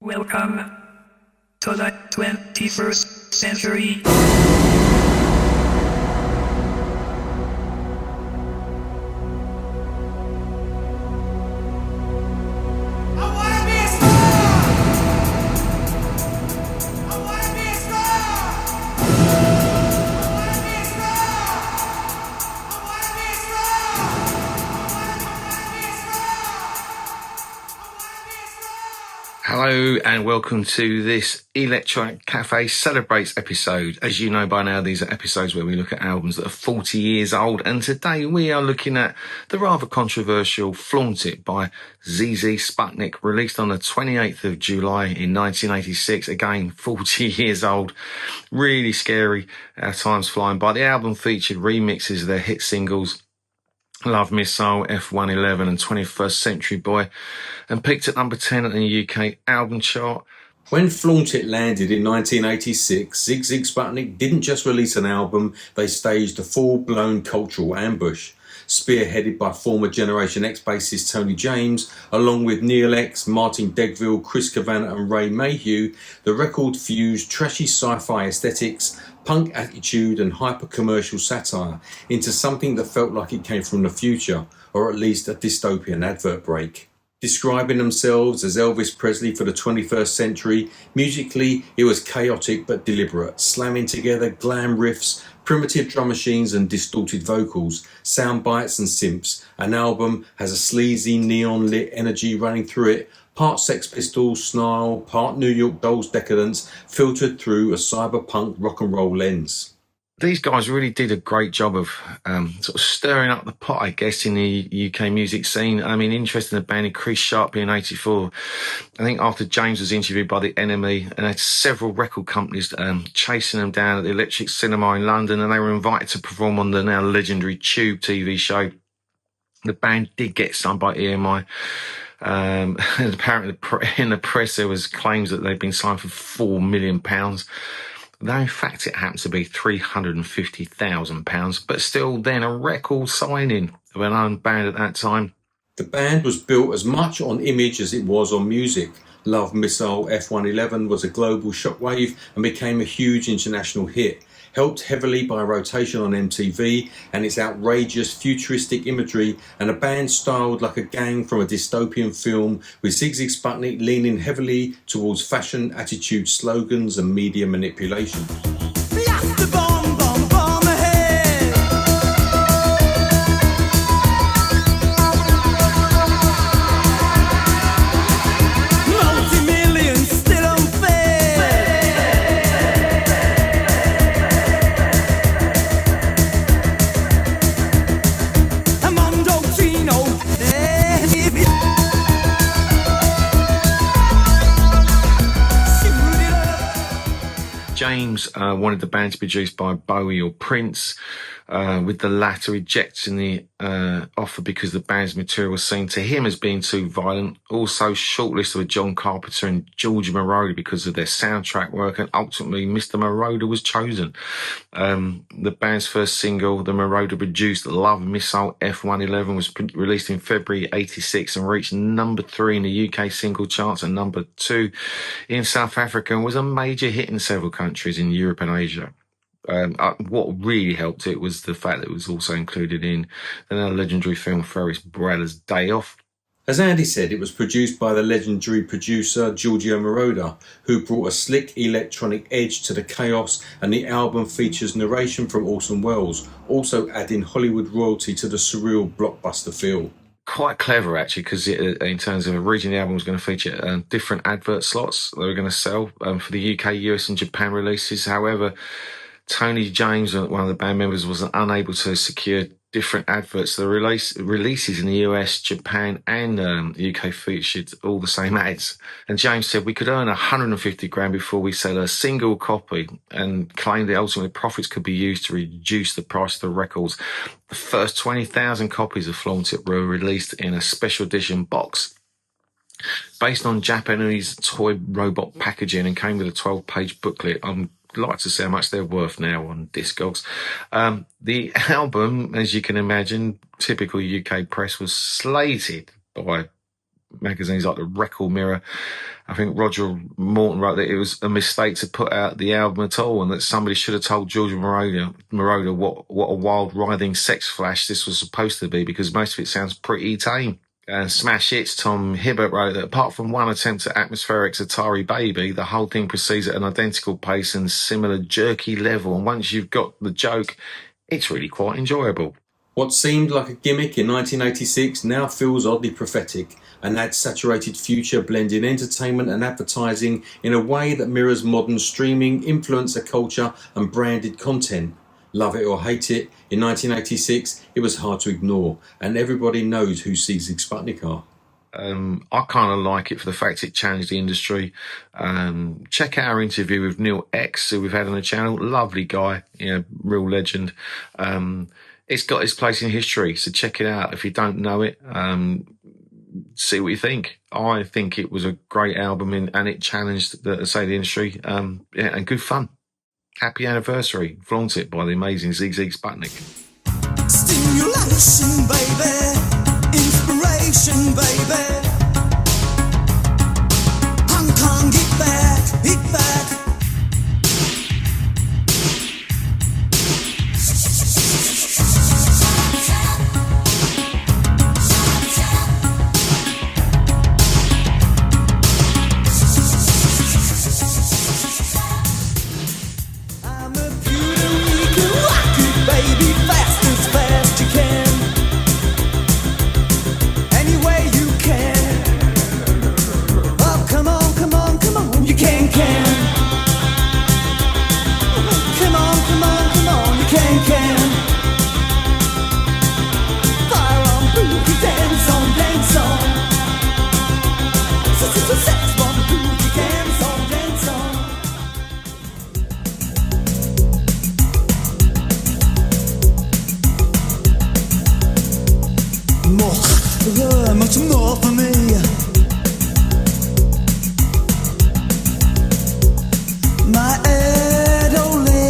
Welcome to the 21st century. Hello and welcome to this Electronic Cafe Celebrates episode. As you know by now, these are episodes where we look at albums that are 40 years old, and today we are looking at the rather controversial Flaunt It by Sigue Sputnik, released on the 28th of July in 1986. Again, 40 years old. Really scary. Our time's flying by. The album featured remixes of their hit singles Love Missile, F111 and 21st Century Boy, and peaked at number 10 on the UK album chart. When Flaunt It landed in 1986, Sigue Sigue Sputnik didn't just release an album, they staged a full-blown cultural ambush. Spearheaded by former Generation X bassist Tony James, along with Neil X, Martin Degville, Chris Kavanagh and Ray Mayhew, the record fused trashy sci-fi aesthetics, punk attitude and hyper-commercial satire into something that felt like it came from the future, or at least a dystopian advert break. Describing themselves as Elvis Presley for the 21st century, musically it was chaotic but deliberate, slamming together glam riffs, primitive drum machines and distorted vocals, sound bites and synths. An album has a sleazy neon-lit energy running through it, part Sex Pistols snarl, part New York Dolls decadence, filtered through a cyberpunk rock and roll lens. These guys really did a great job of sort of stirring up the pot, I guess, in the UK music scene. I mean, interesting, the band increased sharply in 84. I think after James was interviewed by The Enemy, and had several record companies chasing them down at the Electric Cinema in London, and they were invited to perform on the now legendary Tube TV show. The band did get signed by EMI. And apparently in the press there was claims that they'd been signed for £4 million. Though in fact it happened to be £350,000, but still then a record signing of an unknown band at that time. The band was built as much on image as it was on music. Love Missile F111 was a global shockwave and became a huge international hit, helped heavily by rotation on MTV and its outrageous futuristic imagery, and a band styled like a gang from a dystopian film, with Sigue Sigue Sputnik leaning heavily towards fashion, attitude, slogans and media manipulation. James wanted the band to be produced by Bowie or Prince, with the latter rejecting the offer because the band's material was seen to him as being too violent. Also shortlisted with John Carpenter and George Moroder because of their soundtrack work, and ultimately Mr. Moroder was chosen. The band's first single, the Moroder produced Love Missile F111, was released in February 86 and reached number 3 in the UK single charts and number 2 in South Africa, and was a major hit in several countries in Europe and Asia. What really helped it was the fact that it was also included in the legendary film Ferris Bueller's Day Off. As Andy said, it was produced by the legendary producer Giorgio Moroder, who brought a slick electronic edge to the chaos, and the album features narration from Orson Welles, also adding Hollywood royalty to the surreal blockbuster feel. Quite clever, actually, because in terms of originally the album was going to feature different advert slots they were going to sell for the UK, US and Japan releases. However, Tony James, one of the band members, was unable to secure different adverts. The releases in the US, Japan and the UK featured all the same ads. And James said, we could earn 150 grand before we sell a single copy, and claimed that ultimately profits could be used to reduce the price of the records. The first 20,000 copies of Flaunt It were released in a special edition box based on Japanese toy robot packaging and came with a 12-page booklet. Like to see how much they're worth now on Discogs. The album, as you can imagine, typical UK press, was slated by magazines like the Record Mirror. I think Roger Morton wrote that it was a mistake to put out the album at all, and that somebody should have told George Moroder what a wild, writhing sex flash this was supposed to be, because most of it sounds pretty tame. Smash Hits, Tom Hibbert wrote that apart from one attempt at Atmospheric's Atari Baby, the whole thing proceeds at an identical pace and similar jerky level, and once you've got the joke, it's really quite enjoyable. What seemed like a gimmick in 1986 now feels oddly prophetic, an ad-saturated future blending entertainment and advertising in a way that mirrors modern streaming, influencer culture and branded content. Love it or hate it, in 1986 it was hard to ignore, and everybody knows who Sigue Sigue Sputnik are. I kind of like it for the fact it challenged the industry. Check out our interview with Neil X, who we've had on the channel. Lovely guy, real legend. It's got its place in history, so check it out. If you don't know it, see what you think. I think it was a great album, and it challenged the industry. And good fun. Happy anniversary. Flaunt It by the amazing Sigue Sigue Sputnik. Stimulation, baby. Inspiration, baby. Hong Kong, get back, get back. Much more for me. My adolescent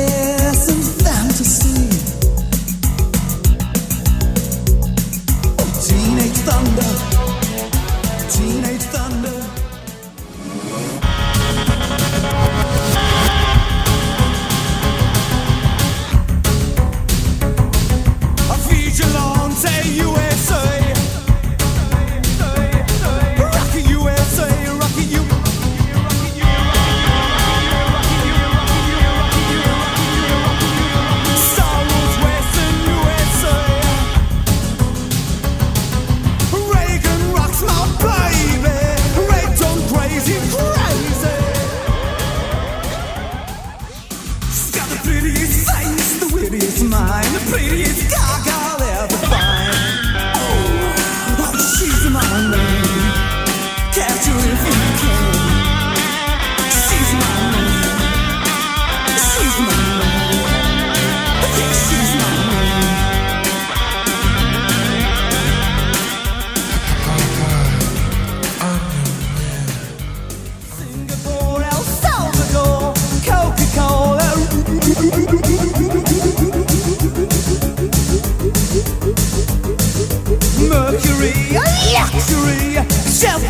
fantasy. Teenage thunder. Teenage thunder. I feed you long, say USA. Mercury, luxury, shelf